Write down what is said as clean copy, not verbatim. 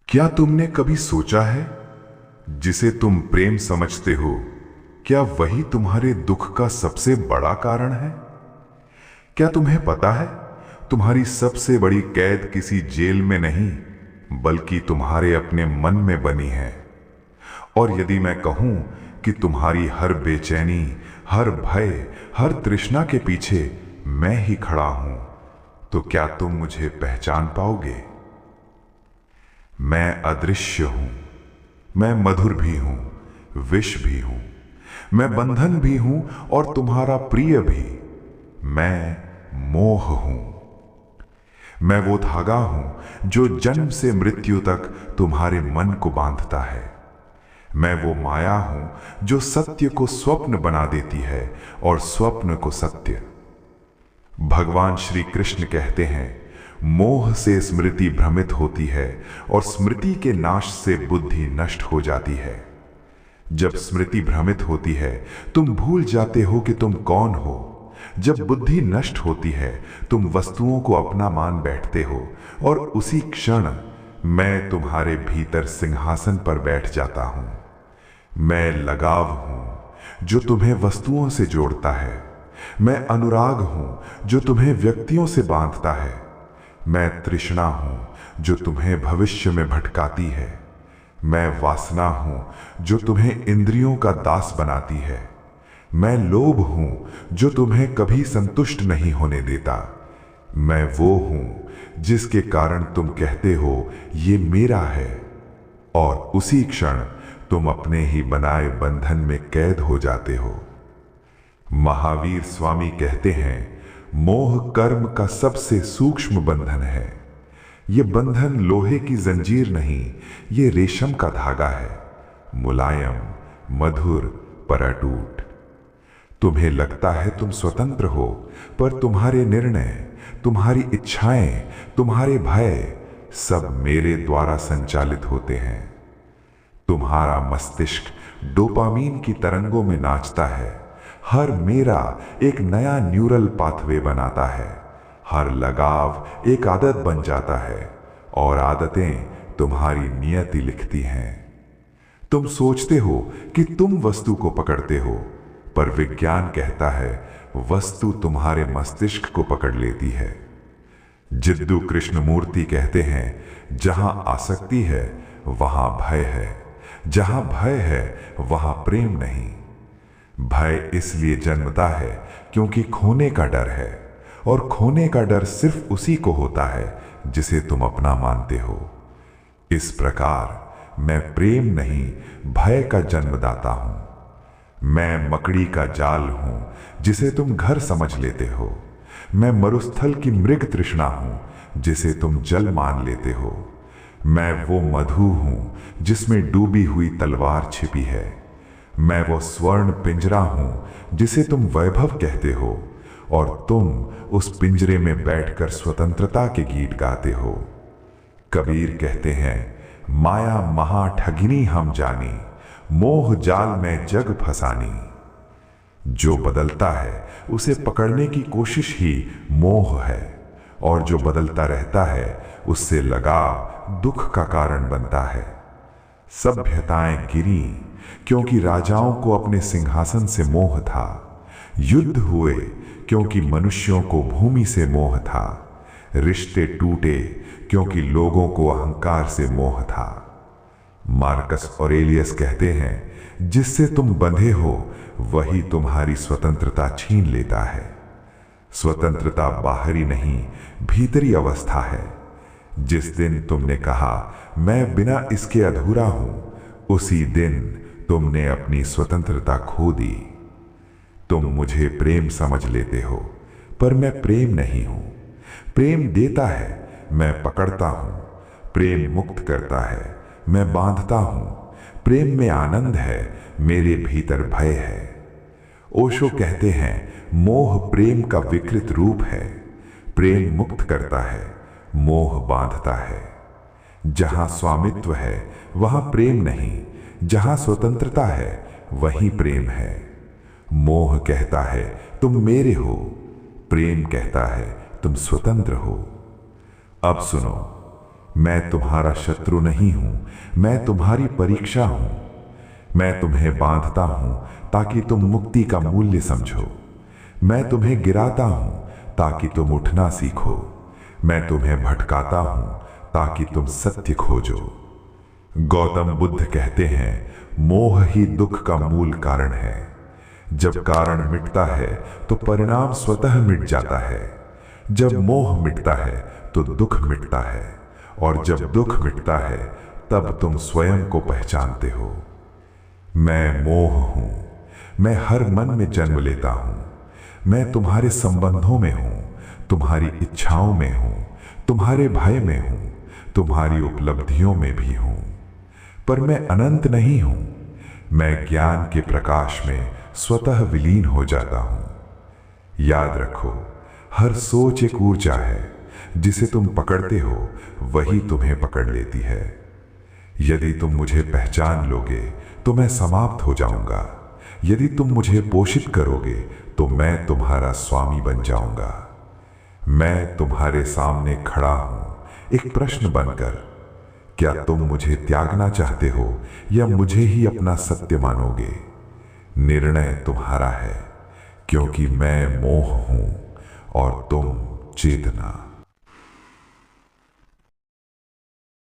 क्या तुमने कभी सोचा है जिसे तुम प्रेम समझते हो, क्या वही तुम्हारे दुख का सबसे बड़ा कारण है? क्या तुम्हें पता है तुम्हारी सबसे बड़ी कैद किसी जेल में नहीं बल्कि तुम्हारे अपने मन में बनी है। और यदि मैं कहूं कि तुम्हारी हर बेचैनी, हर भय, हर तृष्णा के पीछे मैं ही खड़ा हूं, तो क्या तुम मुझे पहचान पाओगे? मैं अदृश्य हूं, मैं मधुर भी हूं, विष भी हूं, मैं बंधन भी हूं और तुम्हारा प्रिय भी। मैं मोह हूं, मैं वो धागा हूं जो जन्म से मृत्यु तक तुम्हारे मन को बांधता है। मैं वो माया हूं जो सत्य को स्वप्न बना देती है और स्वप्न को सत्य। भगवान श्री कृष्ण कहते हैं, मोह से स्मृति भ्रमित होती है और स्मृति के नाश से बुद्धि नष्ट हो जाती है। जब स्मृति भ्रमित होती है तुम भूल जाते हो कि तुम कौन हो। जब बुद्धि नष्ट होती है तुम वस्तुओं को अपना मान बैठते हो और उसी क्षण मैं तुम्हारे भीतर सिंहासन पर बैठ जाता हूं। मैं लगाव हूं जो तुम्हें वस्तुओं से जोड़ता है। मैं अनुराग हूं जो तुम्हें व्यक्तियों से बांधता है। मैं तृष्णा हूं जो तुम्हें भविष्य में भटकाती है। मैं वासना हूं जो तुम्हें इंद्रियों का दास बनाती है। मैं लोभ हूं जो तुम्हें कभी संतुष्ट नहीं होने देता। मैं वो हूं जिसके कारण तुम कहते हो ये मेरा है, और उसी क्षण तुम अपने ही बनाए बंधन में कैद हो जाते हो। महावीर स्वामी कहते हैं, मोह कर्म का सबसे सूक्ष्म बंधन है। ये बंधन लोहे की जंजीर नहीं, ये रेशम का धागा है, मुलायम, मधुर पर अटूट। तुम्हें लगता है तुम स्वतंत्र हो, पर तुम्हारे निर्णय, तुम्हारी इच्छाएं, तुम्हारे भय सब मेरे द्वारा संचालित होते हैं। तुम्हारा मस्तिष्क डोपामीन की तरंगों में नाचता है। हर मेरा एक नया न्यूरल पाथवे बनाता है। हर लगाव एक आदत बन जाता है और आदतें तुम्हारी नियति लिखती हैं। तुम सोचते हो कि तुम वस्तु को पकड़ते हो, पर विज्ञान कहता है वस्तु तुम्हारे मस्तिष्क को पकड़ लेती है। जिद्दू कृष्णमूर्ति कहते हैं, जहां आसक्ति है वहां भय है, जहां भय है वहां प्रेम नहीं। भय इसलिए जन्मता है क्योंकि खोने का डर है, और खोने का डर सिर्फ उसी को होता है जिसे तुम अपना मानते हो। इस प्रकार मैं प्रेम नहीं, भय का जन्मदाता हूं। मैं मकड़ी का जाल हूं जिसे तुम घर समझ लेते हो। मैं मरुस्थल की मृग तृष्णा हूं जिसे तुम जल मान लेते हो। मैं वो मधु हूं जिसमें डूबी हुई तलवार छिपी है। मैं वो स्वर्ण पिंजरा हूं जिसे तुम वैभव कहते हो, और तुम उस पिंजरे में बैठकर स्वतंत्रता के गीत गाते हो। कबीर कहते हैं, माया महा ठगिनी हम जानी, मोह जाल में जग फसानी। जो बदलता है उसे पकड़ने की कोशिश ही मोह है, और जो बदलता रहता है उससे लगाव दुख का कारण बनता है। सभ्यताएं गिरी क्योंकि राजाओं को अपने सिंहासन से मोह था। युद्ध हुए क्योंकि मनुष्यों को भूमि से मोह था। रिश्ते टूटे क्योंकि लोगों को अहंकार से मोह था। मार्कस ऑरेलियस कहते हैं, जिससे तुम बंधे हो वही तुम्हारी स्वतंत्रता छीन लेता है। स्वतंत्रता बाहरी नहीं, भीतरी अवस्था है। जिस दिन तुमने कहा मैं बिना इसके अधूरा हूं, उसी दिन तुमने अपनी स्वतंत्रता खो दी। तुम मुझे प्रेम समझ लेते हो, पर मैं प्रेम नहीं हूं। प्रेम देता है, मैं पकड़ता हूं। प्रेम मुक्त करता है, मैं बांधता हूं। प्रेम में आनंद है, मेरे भीतर भय है। ओशो कहते हैं, मोह प्रेम का विकृत रूप है। प्रेम मुक्त करता है, मोह बांधता है। जहां स्वामित्व है वहां प्रेम नहीं, जहां स्वतंत्रता है वहीं प्रेम है। मोह कहता है तुम मेरे हो, प्रेम कहता है तुम स्वतंत्र हो। अब सुनो, मैं तुम्हारा शत्रु नहीं हूं, मैं तुम्हारी परीक्षा हूं। मैं तुम्हें बांधता हूं ताकि तुम मुक्ति का मूल्य समझो। मैं तुम्हें गिराता हूं ताकि तुम उठना सीखो। मैं तुम्हें भटकाता हूं ताकि तुम सत्य खोजो। गौतम बुद्ध कहते हैं, मोह ही दुख का मूल कारण है। जब कारण मिटता है तो परिणाम स्वतः मिट जाता है। जब मोह मिटता है तो दुख मिटता है, और जब दुख मिटता है तब तुम स्वयं को पहचानते हो। मैं मोह हूं, मैं हर मन में जन्म लेता हूं। मैं तुम्हारे संबंधों में हूं, तुम्हारी इच्छाओं में हूं, तुम्हारे भय में हूं, तुम्हारी उपलब्धियों में भी हूं। पर मैं अनंत नहीं हूं। मैं ज्ञान के प्रकाश में स्वतः विलीन हो जाता हूं। याद रखो, हर सोच एक ऊर्जा है। जिसे तुम पकड़ते हो वही तुम्हें पकड़ लेती है। यदि तुम मुझे पहचान लोगे तो मैं समाप्त हो जाऊंगा। यदि तुम मुझे पोषित करोगे तो मैं तुम्हारा स्वामी बन जाऊंगा। मैं तुम्हारे सामने खड़ा हूं एक प्रश्न बनकर। क्या तुम मुझे त्यागना चाहते हो या मुझे ही अपना सत्य मानोगे? निर्णय तुम्हारा है, क्योंकि मैं मोह हूं और तुम चेतना।